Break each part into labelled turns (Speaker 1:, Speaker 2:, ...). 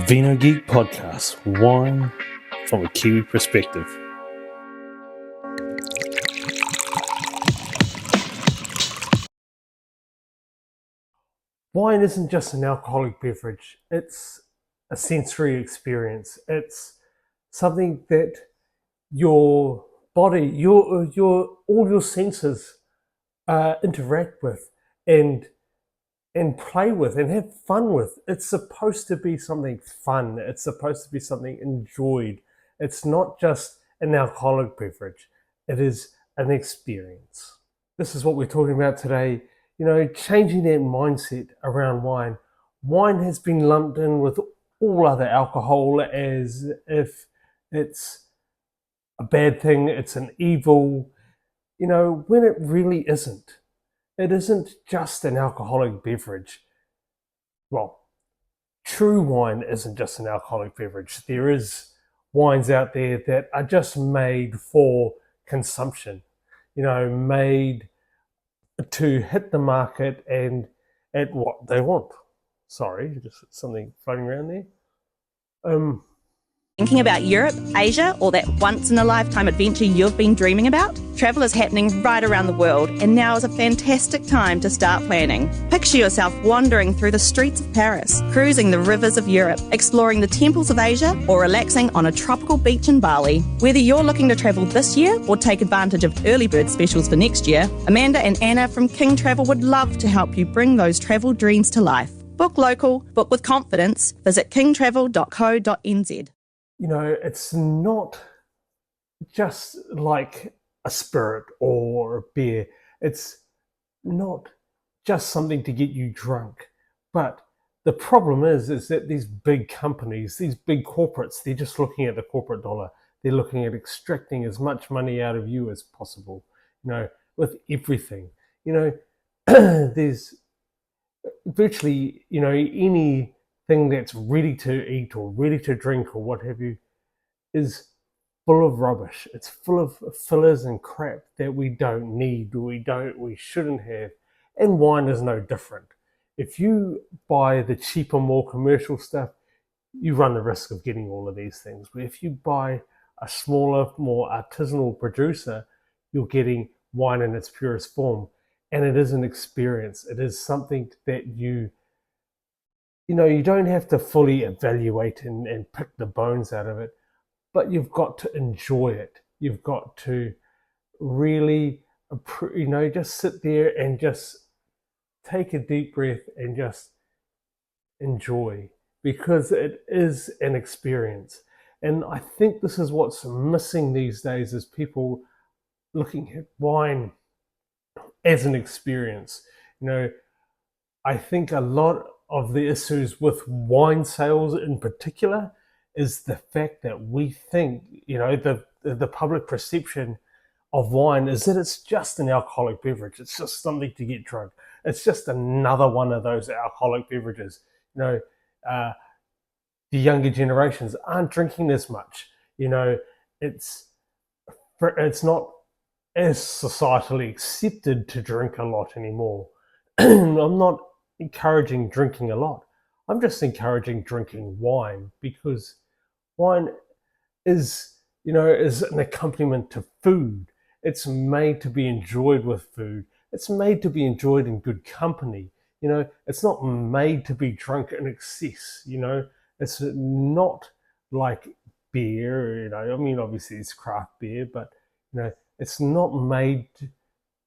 Speaker 1: Vino Geek Podcast, wine from a Kiwi perspective.
Speaker 2: Wine isn't just an alcoholic beverage, it's a sensory experience. It's something that your body, all your senses interact with and play with and have fun with. It's supposed to be something fun. It's supposed to be something enjoyed. It's not just an alcoholic beverage. It is an experience. This is what we're talking about today. Changing that mindset around wine. Wine has been lumped in with all other alcohol as if it's a bad thing, it's an evil, when it really isn't. It isn't just an alcoholic beverage. Well, true wine isn't just an alcoholic beverage. There is wines out there that are just made for consumption, made to hit the market and at what they want. Sorry, just something floating around there.
Speaker 3: Thinking about Europe, Asia, or that once-in-a-lifetime adventure you've been dreaming about? Travel is happening right around the world, and now is a fantastic time to start planning. Picture yourself wandering through the streets of Paris, cruising the rivers of Europe, exploring the temples of Asia, or relaxing on a tropical beach in Bali. Whether you're looking to travel this year or take advantage of early bird specials for next year, Amanda and Anna from King Travel would love to help you bring those travel dreams to life. Book local, book with confidence. Visit kingtravel.co.nz.
Speaker 2: It's not just like a spirit or a beer. It's not just something to get you drunk. But the problem is that these big companies, these big corporates, they're just looking at the corporate dollar. They're looking at extracting as much money out of you as possible, with everything. There's virtually, anything that's ready to eat or ready to drink or what have you is full of rubbish. It's full of fillers and crap that we don't need, we shouldn't have. And wine is no different. If you buy the cheaper, more commercial stuff, you run the risk of getting all of these things. But if you buy a smaller, more artisanal producer, you're getting wine in its purest form. And it is an experience. It is something that you don't have to fully evaluate and pick the bones out of it, but you've got to enjoy it. You've got to really, just sit there and just take a deep breath and just enjoy, because it is an experience. And I think this is what's missing these days, is people looking at wine as an experience. I think a lot of the issues with wine sales in particular is the fact that we think, the public perception of wine is that it's just an alcoholic beverage. It's just something to get drunk. It's just another one of those alcoholic beverages. The younger generations aren't drinking as much. It's not as societally accepted to drink a lot anymore. I'm not encouraging drinking a lot. I'm just encouraging drinking wine, because wine is an accompaniment to food. It's made to be enjoyed with food. It's made to be enjoyed in good company. It's not made to be drunk in excess. It's not like beer. Obviously it's craft beer, but it's not made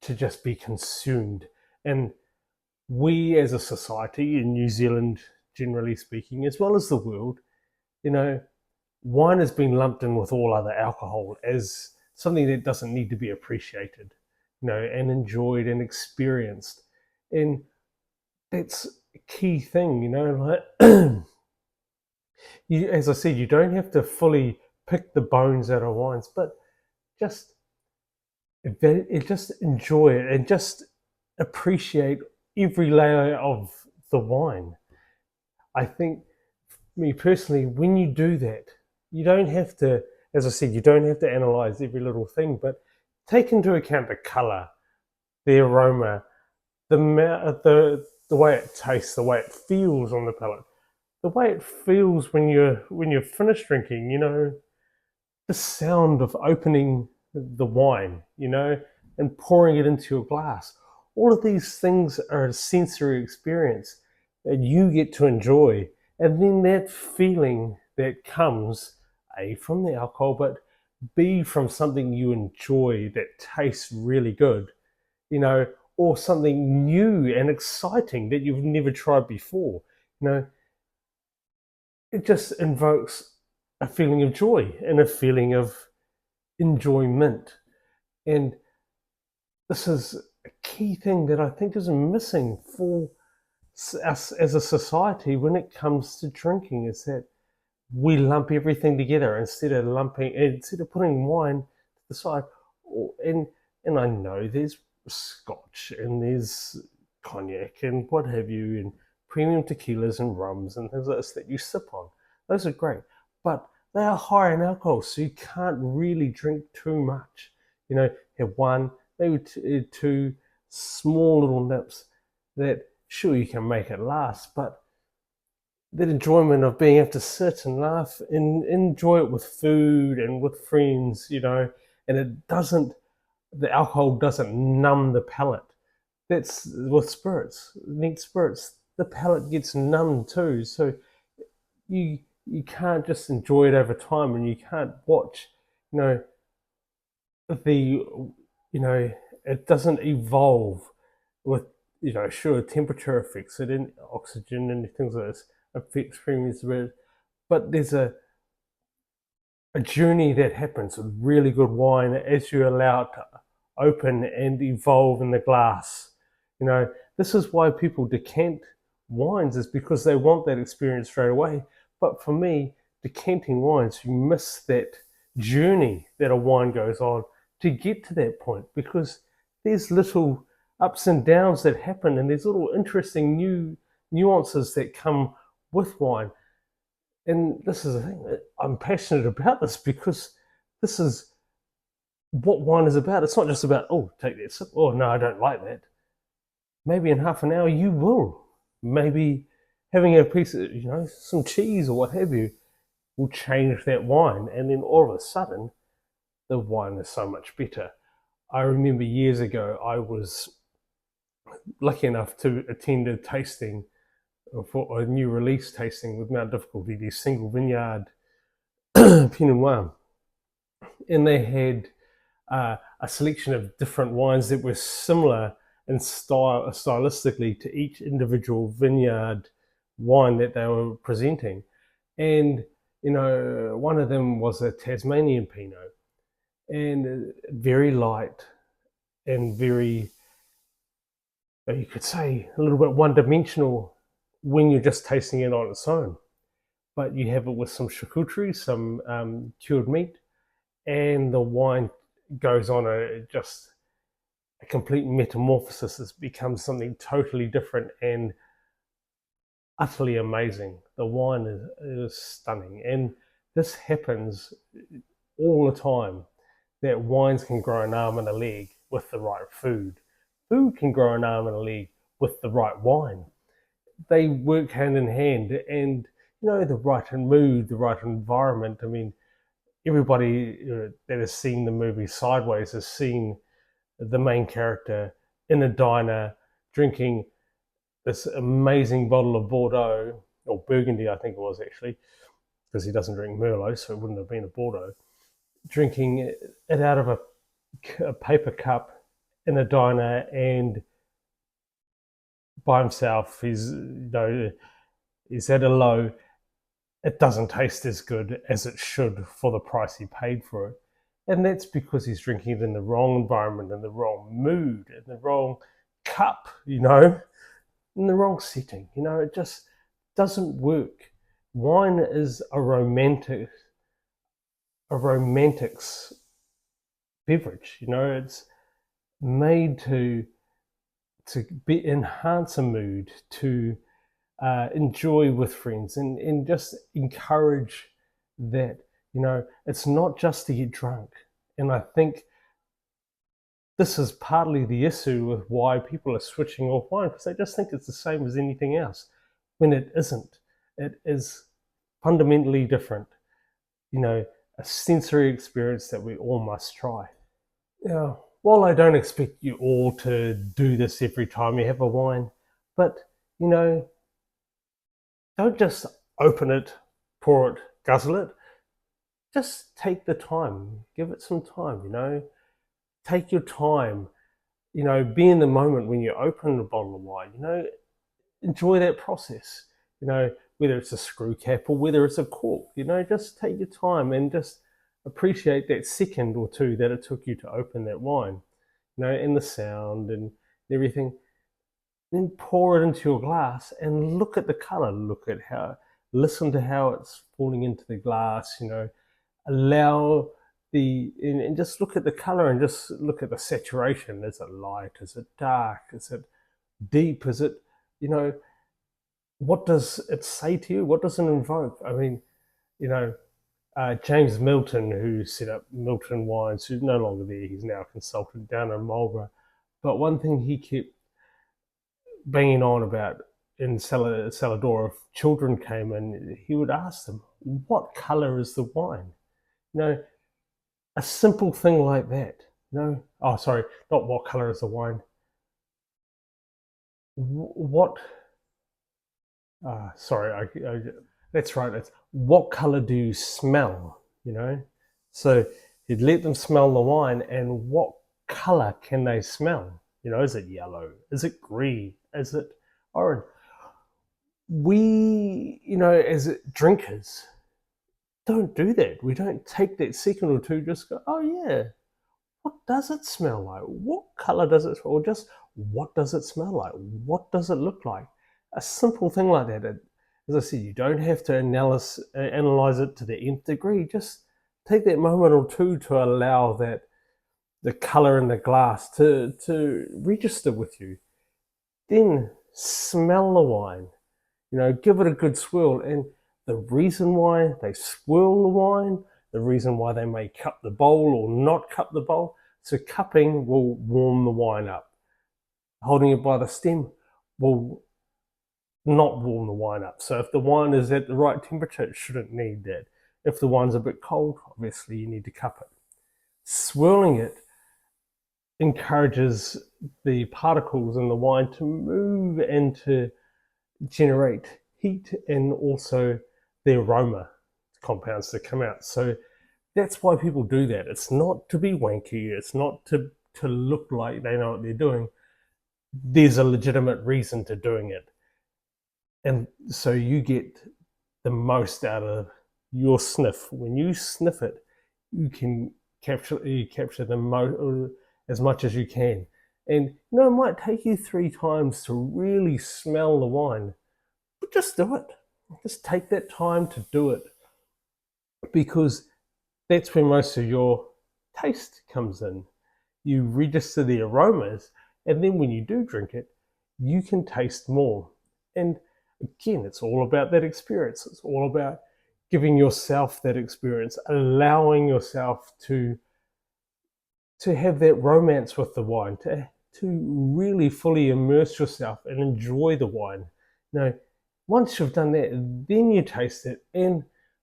Speaker 2: to just be consumed. And we as a society in New Zealand, generally speaking, as well as the world, wine has been lumped in with all other alcohol as something that doesn't need to be appreciated, and enjoyed and experienced. And that's a key thing, as I said, you don't have to fully pick the bones out of wines, but just enjoy it and just appreciate every layer of the wine. I think, me personally, when you do that, you don't have to, as I said, you don't have to analyze every little thing, but take into account the color, the aroma, the way it tastes, the way it feels on the palate. the way it feels when you're finished drinking, the sound of opening the wine, and pouring it into your glass. All of these things are a sensory experience that you get to enjoy. And then that feeling that comes, A, from the alcohol, but B, from something you enjoy that tastes really good, or something new and exciting that you've never tried before. It just invokes a feeling of joy and a feeling of enjoyment. And this is a key thing that I think is missing for us as a society when it comes to drinking, is that we lump everything together instead of putting wine to the side. And I know there's scotch and there's cognac and what have you, and premium tequilas and rums and things like this that you sip on. Those are great, but they are high in alcohol, so you can't really drink too much. Have one, maybe two small little nips that, sure, you can make it last, but that enjoyment of being able to sit and laugh and enjoy it with food and with friends, and the alcohol doesn't numb the palate. That's with spirits. Neat spirits, the palate gets numbed too. So you can't just enjoy it over time, and you can't watch, it doesn't evolve with, sure, temperature affects it and oxygen and things like this affects premium spirits, but there's a journey that happens with really good wine as you allow it to open and evolve in the glass. This is why people decant wines, is because they want that experience straight away. But for me, decanting wines, you miss that journey that a wine goes on to get to that point, because there's little ups and downs that happen, and there's little interesting new nuances that come with wine. And this is the thing, I'm passionate about this because this is what wine is about. It's not just about, oh, take that sip, oh no, I don't like that. Maybe in half an hour you will. Maybe having a piece of, some cheese or what have you will change that wine, and then all of a sudden the wine is so much better. I remember years ago I was lucky enough to attend a tasting for a new release tasting with Mount Difficulty, the single vineyard Pinot Noir, and they had a selection of different wines that were similar in style, stylistically, to each individual vineyard wine that they were presenting. And one of them was a Tasmanian Pinot, and very light and very, you could say, a little bit one-dimensional when you're just tasting it on its own. But you have it with some charcuterie, some cured meat, and the wine goes on a complete metamorphosis. It becomes something totally different and utterly amazing. The wine is stunning, and this happens all the time, that wines can grow an arm and a leg with the right food. Food can grow an arm and a leg with the right wine. They work hand in hand, and the right mood, the right environment. I mean, everybody that has seen the movie Sideways has seen the main character in a diner drinking this amazing bottle of Bordeaux, or Burgundy, I think it was actually, because he doesn't drink Merlot, so it wouldn't have been a Bordeaux, drinking it out of a paper cup in a diner, and by himself. He's at a low. It doesn't taste as good as it should for the price he paid for it. And that's because he's drinking it in the wrong environment, in the wrong mood, in the wrong cup, in the wrong setting. It just doesn't work. Wine is a romantic's beverage. It's made to enhance a mood, to enjoy with friends, and just encourage that. It's not just to get drunk. And I think this is partly the issue with why people are switching off wine, because they just think it's the same as anything else, when it isn't. It is fundamentally different, a sensory experience that we all must try. Now, while I don't expect you all to do this every time you have a wine, but, don't just open it, pour it, guzzle it. Just take the time, give it some time, take your time, be in the moment when you open a bottle of wine, enjoy that process, whether it's a screw cap or whether it's a cork, just take your time and just appreciate that second or two that it took you to open that wine, and the sound and everything. Then pour it into your glass and look at the color, listen to how it's falling into the glass, allow and just look at the color and just look at the saturation. Is it light? Is it dark? Is it deep? Is it, what does it say to you? What does it invoke? I mean, James Milton, who set up Milton Wines, who's no longer there, he's now a consultant down in Marlborough. But one thing he kept banging on about in Salador, if children came in, he would ask them, what color is the wine? A simple thing like that. Oh, sorry, not what color is the wine. That's right. It's what color do you smell? So you'd let them smell the wine, and what color can they smell? Is it yellow? Is it green? Is it orange? We, as drinkers, don't do that. We don't take that second or two, just go, oh yeah, what does it smell like? What color does it smell? Or just, what does it smell like? What does it look like? A simple thing like that. As I said, you don't have to analyze it to the nth degree. Just take that moment or two to allow that the color in the glass to register with you. Then smell the wine. Give it a good swirl. And the reason why they swirl the wine, the reason why they may cup the bowl or not cup the bowl. So cupping will warm the wine up. Holding it by the stem will not warm the wine up. So if the wine is at the right temperature, it shouldn't need that. If the wine's a bit cold, obviously you need to cup it. Swirling it encourages the particles in the wine to move and to generate heat and also the aroma compounds to come out. So that's why people do that. It's not to be wanky. It's not to look like they know what they're doing. There's a legitimate reason to doing it. And so you get the most out of your sniff. When you sniff it, you can capture the most, as much as you can. And it might take you 3 times to really smell the wine, but just do it. Just take that time to do it, because that's where most of your taste comes in. You register the aromas, and then when you do drink it, you can taste more. And again, it's all about that experience. It's all about giving yourself that experience, allowing yourself to have that romance with the wine, to really fully immerse yourself and enjoy the wine. Once you've done that, then you taste it and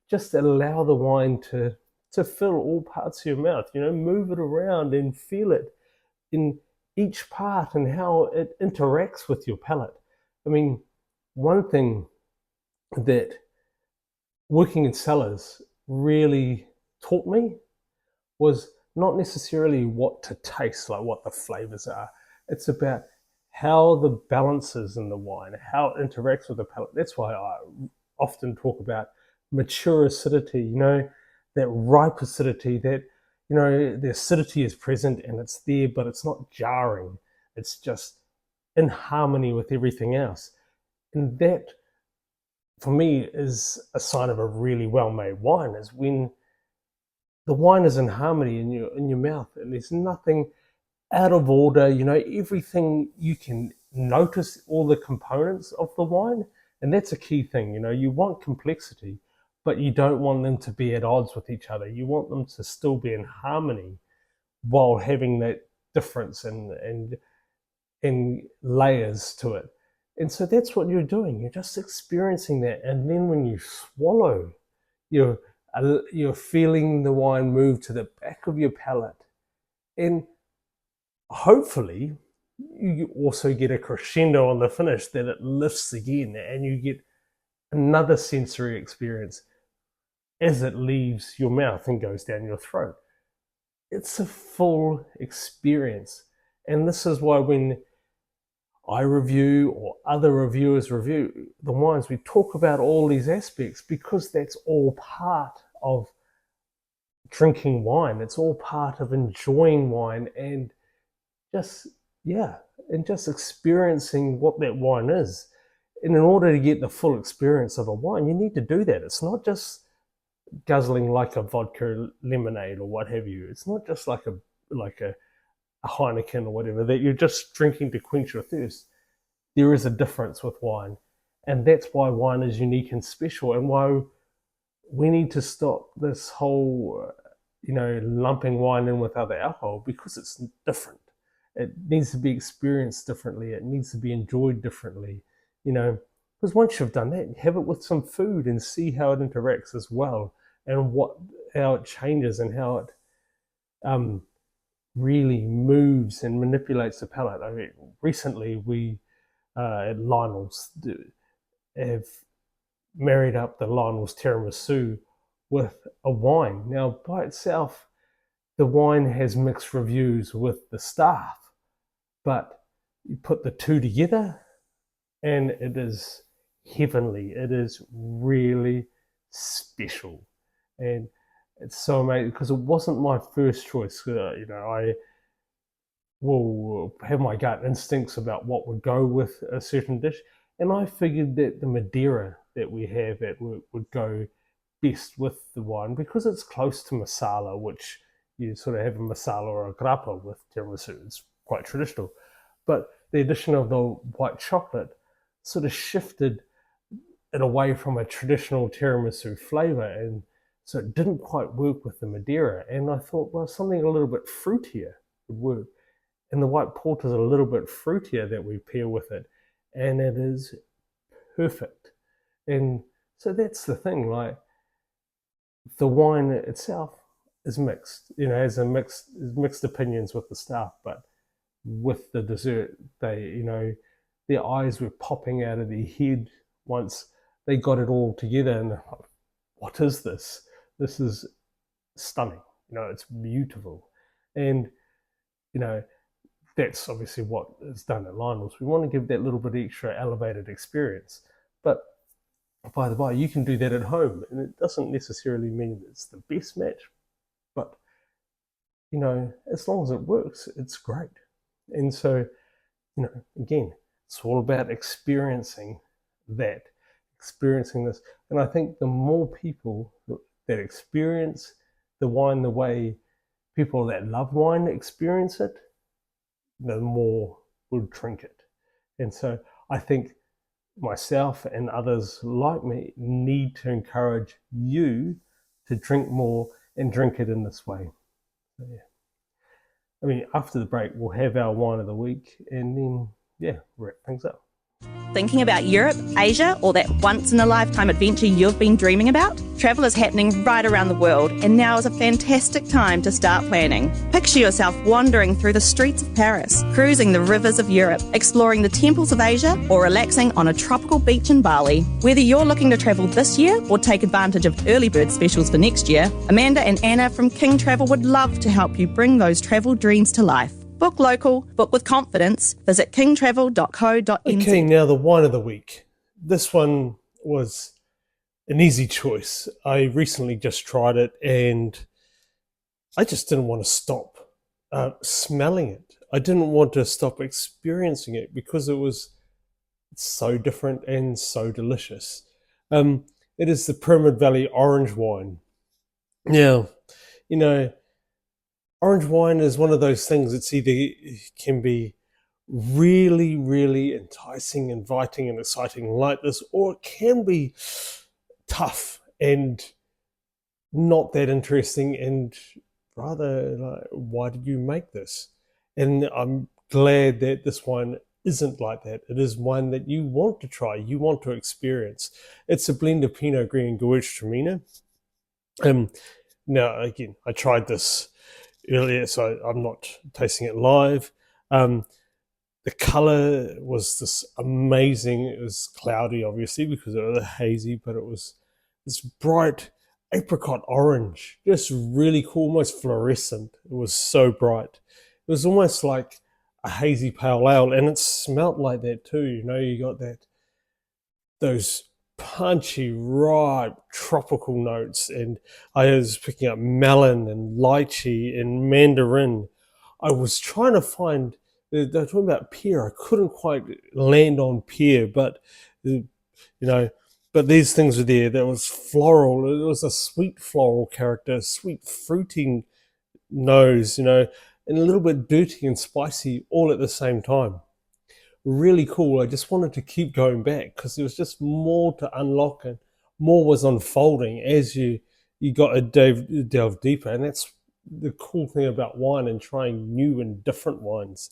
Speaker 2: just allow the wine to fill all parts of your mouth. Move it around and feel it in each part and how it interacts with your palate. I mean, one thing that working in cellars really taught me was not necessarily what to taste, like what the flavors are. It's about how the balance is in the wine, how it interacts with the palate. That's why I often talk about mature acidity, that ripe acidity, that, the acidity is present and it's there, but it's not jarring. It's just in harmony with everything else. And that, for me, is a sign of a really well-made wine, is when the wine is in harmony in your mouth and there's nothing out of order. Everything, you can notice all the components of the wine, and that's a key thing. You want complexity, but you don't want them to be at odds with each other. You want them to still be in harmony while having that difference and layers to it. And so that's what you're doing. You're just experiencing that. And then when you swallow, you're feeling the wine move to the back of your palate. And hopefully you also get a crescendo on the finish, that it lifts again and you get another sensory experience as it leaves your mouth and goes down your throat. It's a full experience. And this is why when I review or other reviewers review the wines, we talk about all these aspects, because that's all part of drinking wine. It's all part of enjoying wine and just experiencing what that wine is. And in order to get the full experience of a wine, you need to do that. It's not just guzzling like a vodka lemonade or what have you. It's not just like a Heineken or whatever, that you're just drinking to quench your thirst. There is a difference with wine, and that's why wine is unique and special, and why we need to stop this whole lumping wine in with other alcohol, because it's different. It needs to be experienced differently. It needs to be enjoyed differently, because once you've done that, have it with some food and see how it interacts as well, and how it changes and how it really moves and manipulates the palate. I mean, recently we at Lionel's have married up the Lionel's tiramisu with a wine. Now, by itself, the wine has mixed reviews with the staff, but you put the two together and it is heavenly. It is really special. And it's so amazing, because it wasn't my first choice. I will have my gut instincts about what would go with a certain dish, and I figured that the Madeira that we have at work would go best with the wine, because it's close to masala, which you sort of have a masala or a grappa with tiramisu. It's quite traditional. But the addition of the white chocolate sort of shifted it away from a traditional tiramisu flavor, and so it didn't quite work with the Madeira. And I thought, well, something a little bit fruitier would work. And the white porter is a little bit fruitier that we pair with it, and it is perfect. And so that's the thing, like, the wine itself is mixed, has mixed opinions with the staff, but with the dessert, their eyes were popping out of their head once they got it all together, and they're like, what is this? This is stunning. It's beautiful. And, that's obviously what is done at Lionel's. We want to give that little bit extra elevated experience. But by the by, you can do that at home, and it doesn't necessarily mean it's the best match, but as long as it works, it's great. And so, again, it's all about experiencing this. And I think the more people that experience the wine the way people that love wine experience it, the more will drink it. And so I think myself and others like me need to encourage you to drink more and drink it in this way. So, yeah. I mean, after the break, we'll have our wine of the week, and then, wrap things up.
Speaker 3: Thinking about Europe, Asia, or that once-in-a-lifetime adventure you've been dreaming about? Travel is happening right around the world, and now is a fantastic time to start planning. Picture yourself wandering through the streets of Paris, cruising the rivers of Europe, exploring the temples of Asia, or relaxing on a tropical beach in Bali. Whether you're looking to travel this year or take advantage of early bird specials for next year, Amanda and Anna from King Travel would love to help you bring those travel dreams to life. Book local, book with confidence. Visit kingtravel.co.nz.
Speaker 2: Okay, now the wine of the week. This one was an easy choice. I recently just tried it, and I just didn't want to stop smelling it. I didn't want to stop experiencing it, because it's so different and so delicious. It is the Pyramid Valley orange wine. Now, orange wine is one of those things. It can be really, really enticing, inviting, and exciting like this, or it can be tough and not that interesting, and rather like, why did you make this? And I'm glad that this wine isn't like that. It is wine that you want to try, you want to experience. It's a blend of Pinot Gris and Gewürztraminer. Now, again, I tried this earlier, so I'm not tasting it live. The color was this amazing. It was cloudy, obviously, because it was hazy, but it was this bright apricot orange, just really cool, almost fluorescent. It was so bright. It was almost like a hazy pale ale, and it smelled like that too. You know, you got those punchy, ripe, tropical notes, and I was picking up melon and lychee and mandarin. I was trying to find, they're talking about pear. I couldn't quite land on pear, but but these things were there. There was floral. It was a sweet floral character, sweet fruiting nose, and a little bit dirty and spicy all at the same time. Really cool. I just wanted to keep going back because there was just more to unlock and more was unfolding as you got to delve deeper. And that's the cool thing about wine and trying new and different wines.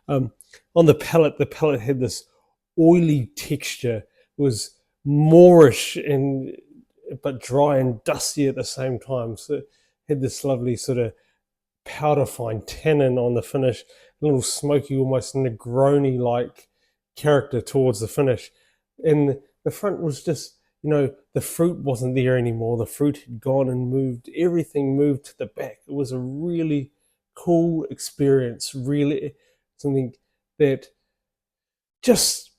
Speaker 2: On the palate had this oily texture. It was moorish but dry and dusty at the same time. So it had this lovely sort of powder fine tannin on the finish, a little smoky, almost Negroni-like character towards the finish. And the front was just, the fruit wasn't there anymore. The fruit had gone and moved. Everything moved to the back. It was a really cool experience, really something that just,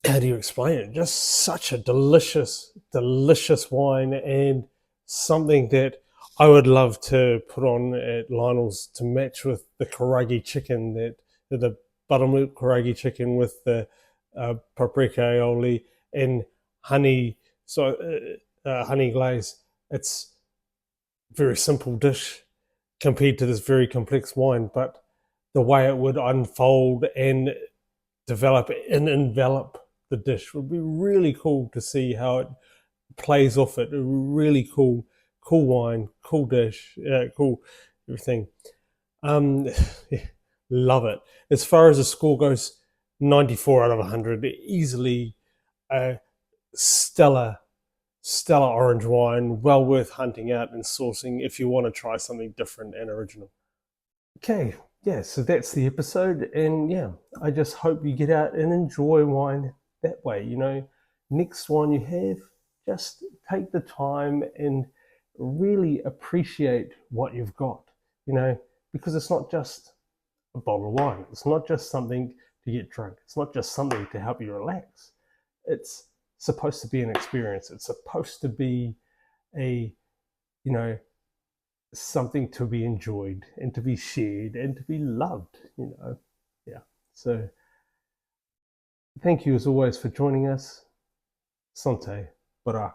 Speaker 2: how do you explain it? Just such a delicious, delicious wine, and something that I would love to put on at Lionel's to match with the karaage chicken, the buttermilk karaage chicken with the paprika aioli and honey glaze. It's a very simple dish compared to this very complex wine, but the way it would unfold and develop and envelop the dish would be really cool to see how it plays off it. A really cool wine, cool dish, cool everything. Love it. As far as the score goes, 94 out of 100. Easily a stellar orange wine, well worth hunting out and sourcing if you want to try something different and original. Okay, yeah, so that's the episode, and yeah, I just hope you get out and enjoy wine that way. Next wine you have, just take the time and really appreciate what you've got, because it's not just a bottle of wine. It's not just something to get drunk. It's not just something to help you relax. It's supposed to be an experience. It's supposed to be something to be enjoyed and to be shared and to be loved, Yeah. So thank you as always for joining us. Sante. Bara.